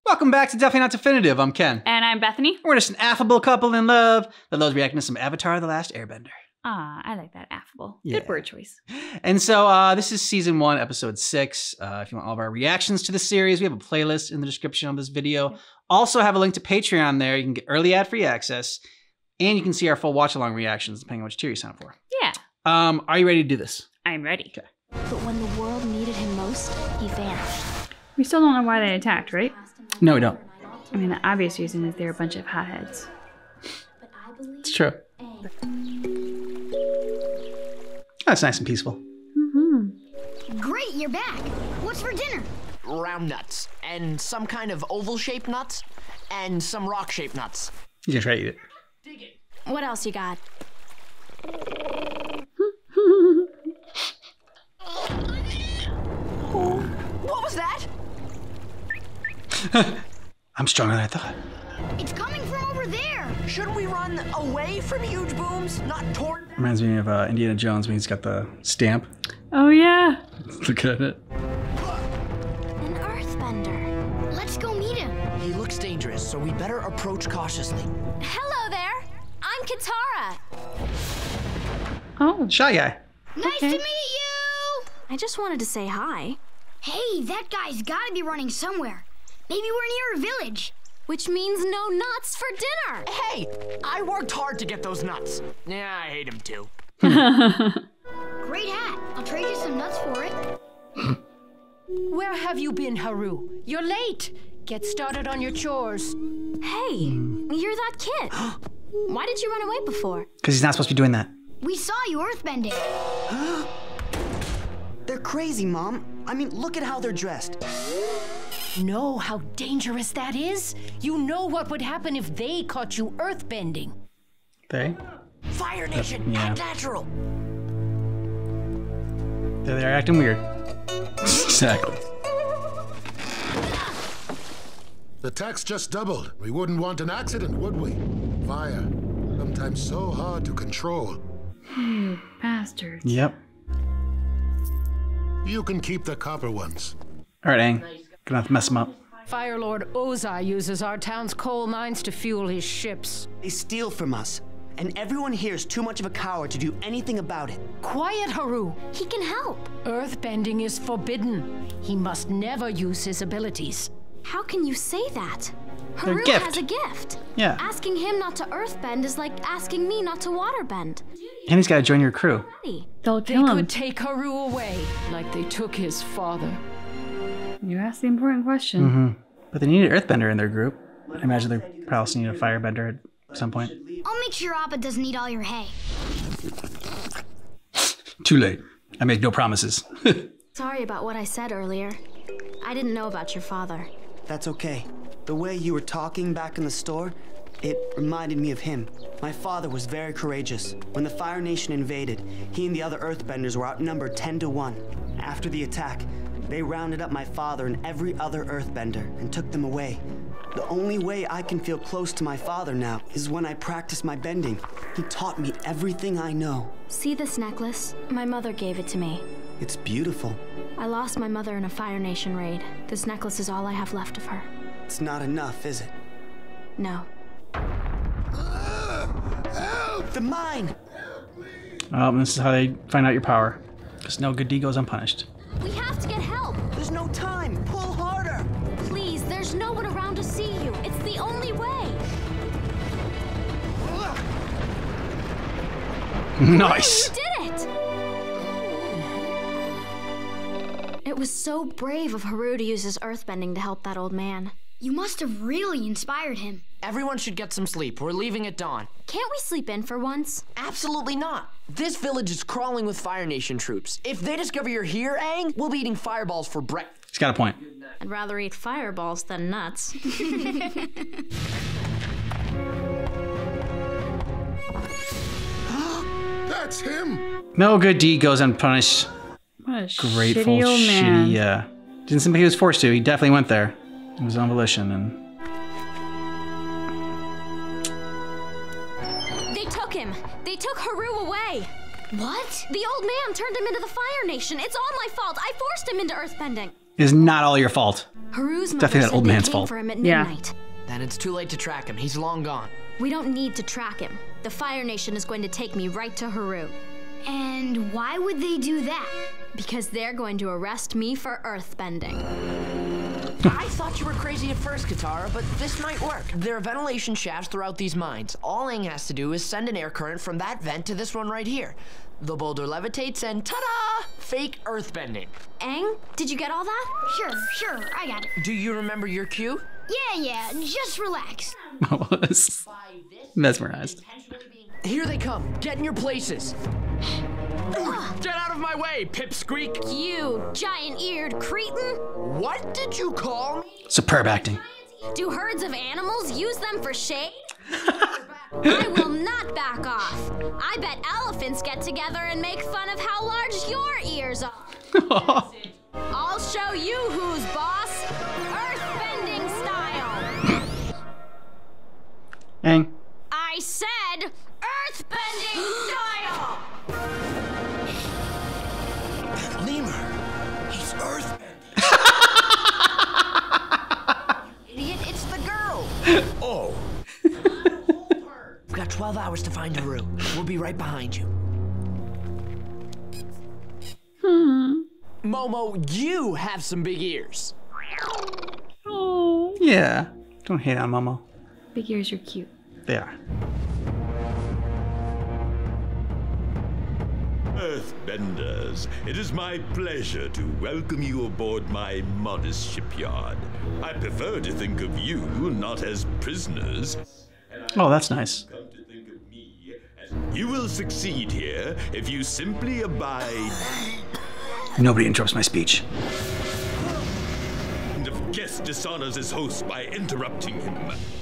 Welcome back to Definitely Not Definitive. I'm Ken. And I'm Bethany. We're just an affable couple in love that loves reacting to some Avatar: The Last Airbender. Ah, I like that, affable. Yeah. Good word choice. And so this is season 1, episode 6. If you want all of our reactions to the series, we have a playlist in the description of this video. Also have a link to Patreon there. You can get early ad-free access, and you can see our full watch-along reactions depending on which tier you sign up for. Yeah. Are you ready to do this? I'm ready. Okay. But when the world needed him most, he vanished. We still don't know why they attacked, right? No, we don't. I mean, the obvious reason is they're a bunch of hotheads. It's true. That's nice and peaceful. Mm-hmm. Great, you're back. What's for dinner? Round nuts, and some kind of oval-shaped nuts, and some rock-shaped nuts. You can try to eat it. Dig it. What else you got? What was that? I'm stronger than I thought. It's coming from over there. Shouldn't we run away from huge booms, not toward them? Reminds me of Indiana Jones when he's got the stamp. Oh, yeah. Look at it. An earthbender. Let's go meet him. He looks dangerous, so we better approach cautiously. Hello there. I'm Katara. Oh. Shy guy. Nice to meet you. I just wanted to say hi. Hey, that guy's gotta be running somewhere. Maybe we're near a village. Which means no nuts for dinner. Hey, I worked hard to get those nuts. Yeah, I hate him too. Great hat. I'll trade you some nuts for it. Where have you been, Haru? You're late. Get started on your chores. Hey, you're that kid. Why did you run away before? Because he's not supposed to be doing that. We saw you earthbending. They're crazy, Mom. I mean, look at how they're dressed. Know how dangerous that is? You know what would happen if they caught you earthbending. They? Fire Nation, yeah. act natural. They're acting weird. Exactly. The tax just doubled. We wouldn't want an accident, would we? Fire. Sometimes so hard to control. You bastards. Yep. You can keep the copper ones. All right, Aang. Gonna have to mess him up. Fire Lord Ozai uses our town's coal mines to fuel his ships. They steal from us, and everyone here is too much of a coward to do anything about it. Quiet, Haru. He can help. Earthbending is forbidden. He must never use his abilities. How can you say that? Their Haru gift. has a gift. Yeah. Asking him not to earthbend is like asking me not to waterbend. And he's gotta join your crew. They'll They kill him. could take Haru away, like they took his father. You asked the important question. Mm-hmm. But they need an earthbender in their group. I imagine they probably also need a firebender at some point. I'll make sure Appa doesn't eat all your hay. Too late. I make no promises. Sorry about what I said earlier. I didn't know about your father. That's okay. The way you were talking back in the store, it reminded me of him. My father was very courageous. When the Fire Nation invaded, he and the other earthbenders were outnumbered 10 to 1. After the attack, they rounded up my father and every other earthbender and took them away. The only way I can feel close to my father now is when I practice my bending. He taught me everything I know. See this necklace? My mother gave it to me. It's beautiful. I lost my mother in a Fire Nation raid. This necklace is all I have left of her. It's not enough, is it? No. The mine! This is how they find out your power. Because no good deed goes unpunished. We have to get help. There's no time. Pull harder. Please, there's no one around to see you. It's the only way. Nice. You did it! It was so brave of Haru to use his earthbending to help that old man. You must have really inspired him. Everyone should get some sleep. We're leaving at dawn. Can't we sleep in for once? Absolutely not. This village is crawling with Fire Nation troops. If they discover you're here, Aang, we'll be eating fireballs for breakfast. He's got a point. I'd rather eat fireballs than nuts. That's him! No good deed goes unpunished. What a Grateful, shitty old man. shitty, yeah. Didn't seem like he was forced to. He definitely went there. It was on volition, and... They took him. They took Haru away. What? The old man turned him into the Fire Nation. It's all my fault. I forced him into earthbending. It is not all your fault. Haru's mother Definitely that said old they man's came fault. for him at Yeah. midnight. Then it's too late to track him. He's long gone. We don't need to track him. The Fire Nation is going to take me right to Haru. And why would they do that? Because they're going to arrest me for earthbending. I thought you were crazy at first, Katara, but this might work. There are ventilation shafts throughout these mines. All Aang has to do is send an air current from that vent to this one right here. The boulder levitates and ta-da! Fake earthbending. Aang, did you get all that? Sure, I got it. Do you remember your cue? Yeah, just relax. I was mesmerized. Here they come. Get in your places. Get out of my way, pipsqueak! You giant-eared cretin! What did you call me? Superb acting. Do herds of animals use them for shade? I will not back off. I bet elephants get together and make fun of how large your ears are. I'll show you who's boss. Earthbending style. Aang. I said earthbending style. Lemur, he's earthbending. Idiot, it's the girl. Oh, We've got 12 hours to find Haru. We'll be right behind you. Momo, you have some big ears. Oh. Yeah. Don't hate on Momo. Big ears are cute. They are. Earthbenders, it is my pleasure to welcome you aboard my modest shipyard. I prefer to think of you not as prisoners. Oh, that's nice. Come to think of me as you will succeed here if you simply abide. Nobody interrupts my speech. And if guest dishonors his host by interrupting him,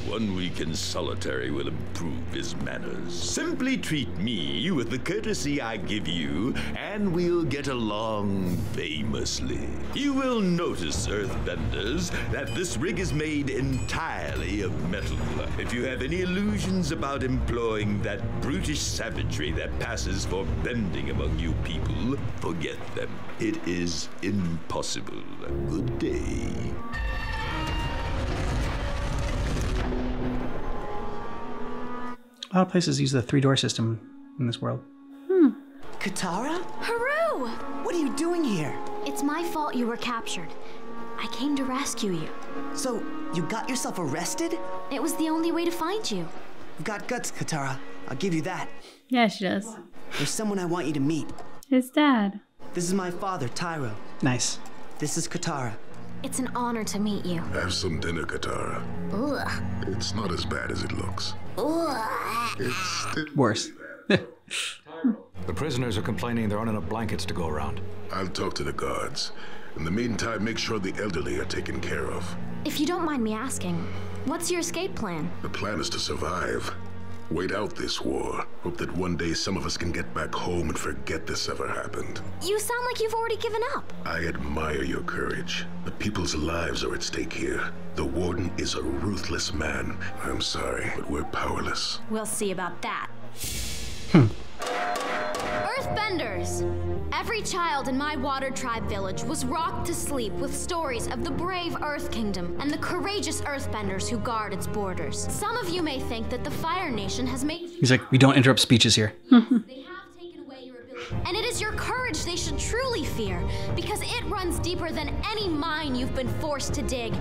1 week in solitary will improve his manners. Simply treat me with the courtesy I give you, and we'll get along famously. You will notice, Earthbenders, that this rig is made entirely of metal. If you have any illusions about employing that brutish savagery that passes for bending among you people, forget them. It is impossible. Good day. A lot of places use the 3-door system in this world. Katara? Haru! What are you doing here? It's my fault you were captured. I came to rescue you. So, you got yourself arrested? It was the only way to find you. You've got guts, Katara. I'll give you that. Yeah, she does. There's someone I want you to meet. His dad. This is my father, Tyro. Nice. This is Katara. It's an honor to meet you. have some dinner, Katara. Ugh. It's not as bad as it looks. Ugh. It's still Worse. The prisoners are complaining there aren't enough blankets to go around. I'll talk to the guards. In the meantime, make sure the elderly are taken care of. If you don't mind me asking, what's your escape plan? The plan is to survive. Wait out this war. Hope that one day some of us can get back home and forget this ever happened. You sound like you've already given up. I admire your courage. The people's lives are at stake here. The warden is a ruthless man. I'm sorry, but we're powerless. We'll see about that. Earthbenders! Every child in my Water Tribe village was rocked to sleep with stories of the brave Earth Kingdom and the courageous Earthbenders who guard its borders. Some of you may think that the Fire Nation has made He's like, we don't interrupt speeches here. They have taken away your ability. And it is your courage they should truly fear, because it runs deeper than any mine you've been forced to dig.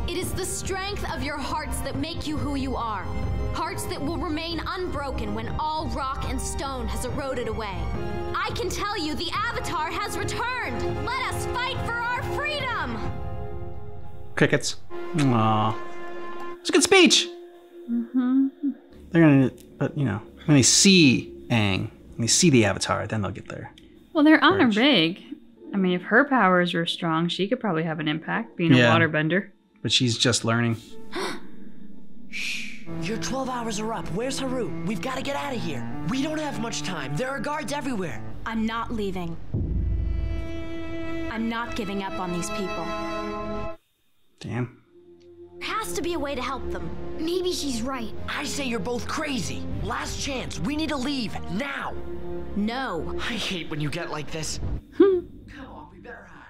It is the strength of your hearts that make you who you are. Hearts that will remain unbroken when all rock and stone has eroded away. I can tell you the Avatar has returned. Let us fight for our freedom. Crickets. Aww. It's a good speech. They're gonna, but you know, when they see Aang, when they see the Avatar, then they'll get there. Well, they're on a Courage. rig. I mean, if her powers were strong, she could probably have an impact being a Yeah. waterbender. But she's just learning. Your 12 hours are up. Where's Haru? We've got to get out of here. We don't have much time. There are guards everywhere. I'm not leaving. I'm not giving up on these people. Damn. There has to be a way to help them. Maybe she's right. I say you're both crazy. Last chance. We need to leave. Now. No. I hate when you get like this. Come on, we better hide.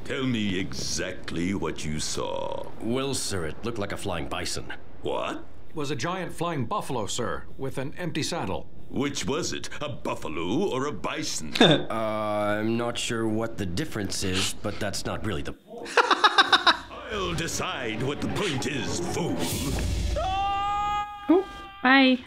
Tell me exactly what you saw. Well, sir, it looked like a flying bison. What? It was a giant flying buffalo, sir, with an empty saddle. Which was it, a buffalo or a bison? I'm not sure what the difference is, but that's not really the... I'll decide what the point is, fool. Oh, bye.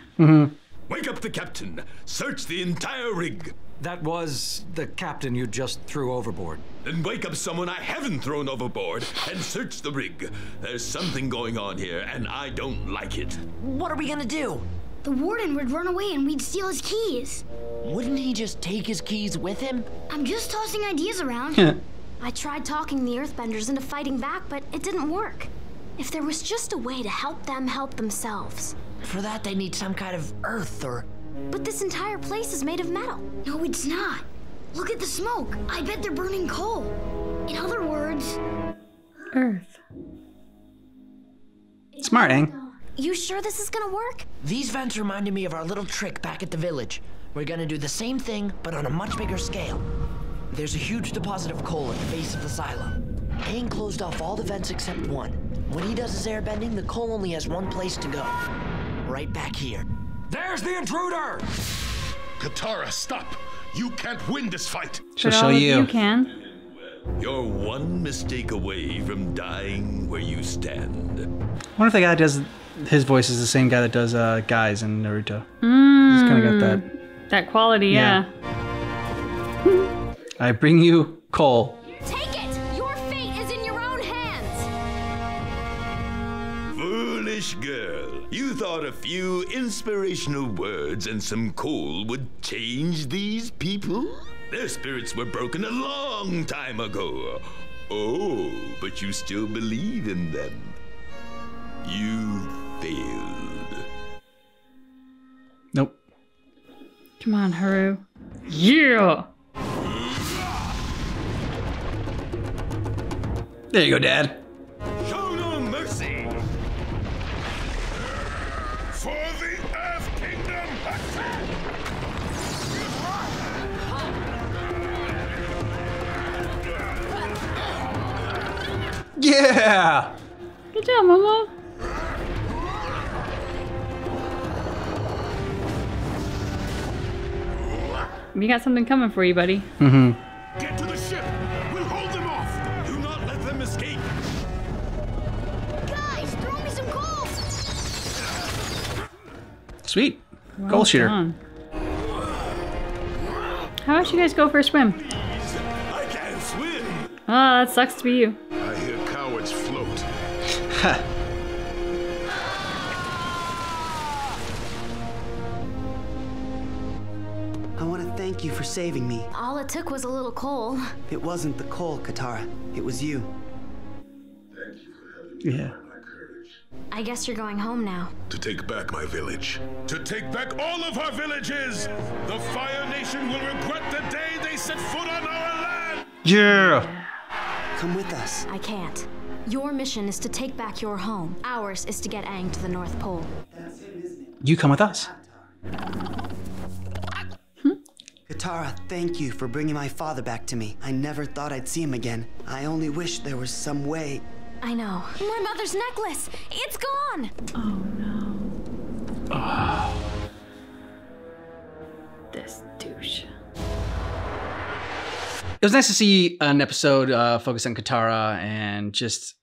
Wake up the captain. Search the entire rig. That was the captain you just threw overboard. Then wake up someone I haven't thrown overboard and search the rig. There's something going on here, and I don't like it. What are we gonna do? The warden would run away and we'd steal his keys. Wouldn't he just take his keys with him? I'm just tossing ideas around. I tried talking the Earthbenders into fighting back, but it didn't work. If there was just a way to help them help themselves. For that, they need some kind of earth or... But this entire place is made of metal. No, it's not. Look at the smoke. I bet they're burning coal. In other words... Earth. Smart, Aang. You sure this is gonna work? These vents reminded me of our little trick back at the village. We're gonna do the same thing, but on a much bigger scale. There's a huge deposit of coal at the base of the silo. Aang closed off all the vents except one. When he does his airbending, the coal only has one place to go. Right back here. There's the intruder! Katara, stop! You can't win this fight! She'll But show all of you. You can. You're one mistake away from dying where you stand. I wonder if the guy that does his voice is the same guy that does Guys in Naruto. He's kind of got that. That quality, yeah. I bring you coal. Take it! Your fate is in your own hands! Foolish girl. You thought a few inspirational words and some coal would change these people? Their spirits were broken a long time ago. Oh, but you still believe in them. You failed. Nope. Come on, Haru. Yeah! There you go, Dad. Show no mercy. For the Earth Kingdom, attack! Yeah! Good job, Momo. We got something coming for you, buddy. Get to the ship! We'll hold them off! Do not let them escape. Guys, throw me some coal! Sweet. Well Goal shooter. done. How about you guys go for a swim? I can't swim. Oh, that sucks to be you. I hear cowards float. I want to thank you for saving me. All it took was a little coal. It wasn't the coal, Katara. It was you. Thank you for helping me Yeah. find my courage. I guess you're going home now. To take back my village. To take back all of our villages! The Fire Nation will regret the day they set foot on our land! Yeah! Come with us. I can't. Your mission is to take back your home. Ours is to get Aang to the North Pole. That's him, isn't it? You come with us. Katara, thank you for bringing my father back to me. I never thought I'd see him again. I only wish there was some way. I know. My mother's necklace! It's gone! Oh no. This douche. It was nice to see an episode focused on Katara and just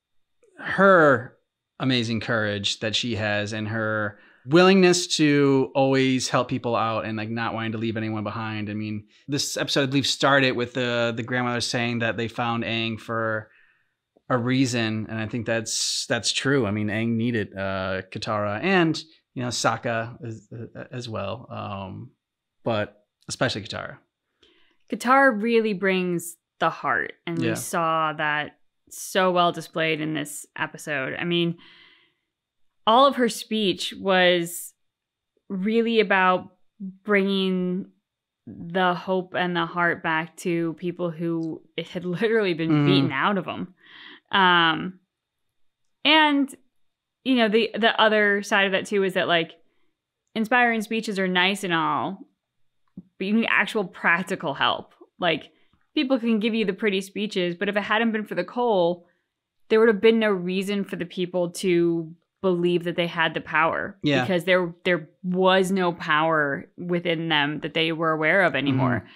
her amazing courage that she has and her willingness to always help people out and like not wanting to leave anyone behind. I mean, this episode I believe started with the grandmother saying that they found Aang for a reason, and I think that's true. I mean, Aang needed Katara and Sokka as well, but especially Katara. Katara really brings the heart, and Yeah. we saw that so well displayed in this episode. I mean, all of her speech was really about bringing the hope and the heart back to people who it had literally been beaten out of them. And the other side of that too is that like inspiring speeches are nice and all, but you need actual practical help. Like people can give you the pretty speeches, but if it hadn't been for the coal, there would have been no reason for the people to believe that they had the power. Yeah. Because there was no power within them that they were aware of anymore.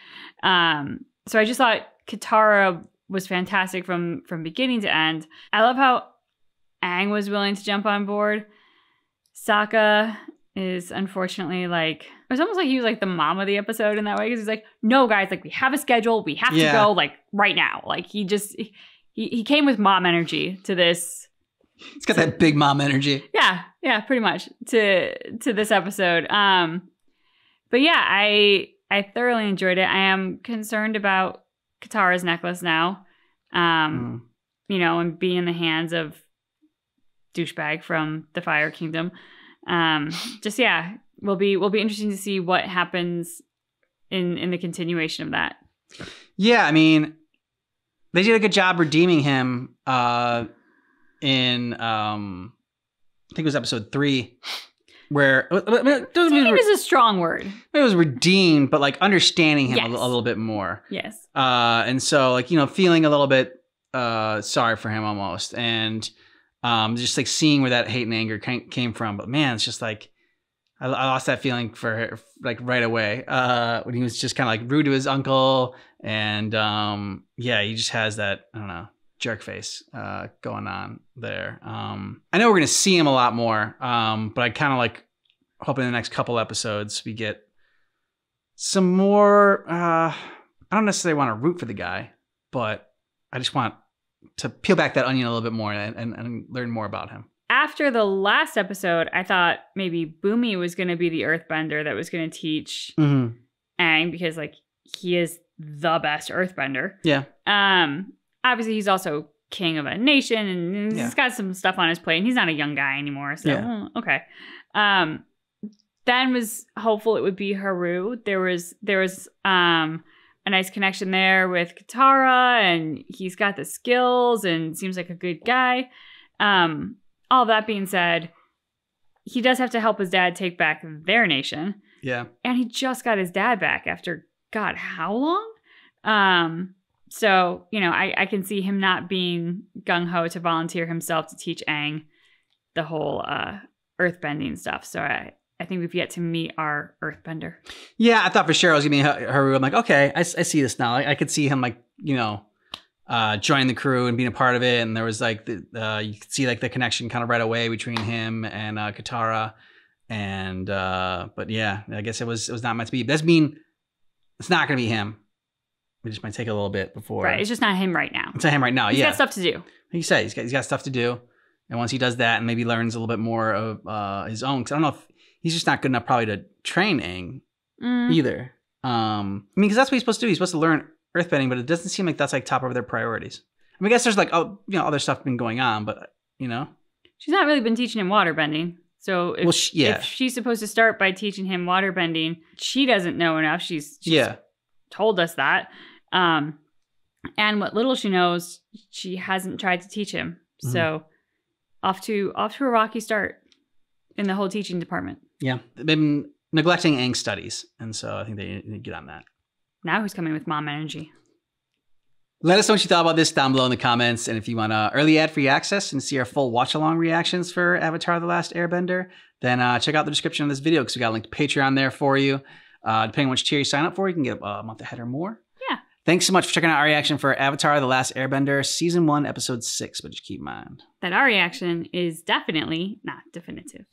So I just thought Katara was fantastic from beginning to end. I love how Aang was willing to jump on board. Sokka is unfortunately like, it was almost like he was like the mom of the episode in that way, because he's like, no guys, like we have a schedule, we have to go like right now. Like he came with mom energy to this. It's got that big mom energy. Yeah, pretty much to this episode. But yeah, I thoroughly enjoyed it. I am concerned about Katara's necklace now. You know, and being in the hands of douchebag from the Fire Kingdom. Will be interesting to see what happens in the continuation of that. Yeah, I mean, they did a good job redeeming him in I think it was episode 3, where redeemed is a strong word. It was redeemed, but like understanding him a little bit more. Yes. And so like, you know, feeling a little bit sorry for him almost, and just like seeing where that hate and anger came from. But man, it's just like I lost that feeling for her, like right away when he was just kind of like rude to his uncle, and he just has that, I don't know, jerk face going on there. I know we're gonna see him a lot more, but I kind of like hoping in the next couple episodes we get some more. I don't necessarily want to root for the guy, but I just want to peel back that onion a little bit more and learn more about him. After the last episode, I thought maybe Boomy was going to be the earthbender that was going to teach Aang, because like he is the best earthbender. Yeah. Obviously he's also king of a nation, and he's got some stuff on his plate, and he's not a young guy anymore. So okay. Then was hopeful it would be Haru. There was a nice connection there with Katara, and he's got the skills and seems like a good guy. All that being said, he does have to help his dad take back their nation. Yeah. And he just got his dad back after, God, how long? So, you know, I can see him not being gung-ho to volunteer himself to teach Aang the whole earthbending stuff. So I think we've yet to meet our earthbender. Yeah, I thought for sure I was going to be Haru. I'm like, okay, I see this now. I could see him like, you know, joining the crew and being a part of it. And there was like, you could see like the connection kind of right away between him and Katara. And, but yeah, I guess it was not meant to be. But doesn't mean it's not going to be him. It just might take a little bit before. Right, it's just not him right now. It's not him right now, He's got stuff to do. Like you said, he's got stuff to do. And once he does that and maybe learns a little bit more of his own, because I don't know if he's just not good enough probably to train Aang either. I mean, because that's what he's supposed to do. He's supposed to learn earthbending, but it doesn't seem like that's like top of their priorities. I mean, I guess there's like, other stuff been going on, but you know. She's not really been teaching him waterbending. So if she's supposed to start by teaching him waterbending, she doesn't know enough. She's told us that. And what little she knows, she hasn't tried to teach him. So off to a rocky start in the whole teaching department. Yeah. They've been neglecting Aang's studies. And so I think they need to get on that. Now who's coming with mom energy? Let us know what you thought about this down below in the comments. And if you want early ad-free access and see our full watch-along reactions for Avatar: The Last Airbender, then check out the description of this video, because we got a link to Patreon there for you. Depending on which tier you sign up for, you can get a month ahead or more. Yeah. Thanks so much for checking out our reaction for Avatar: The Last Airbender, Season 1, Episode 6. But just keep in mind that our reaction is definitely not definitive.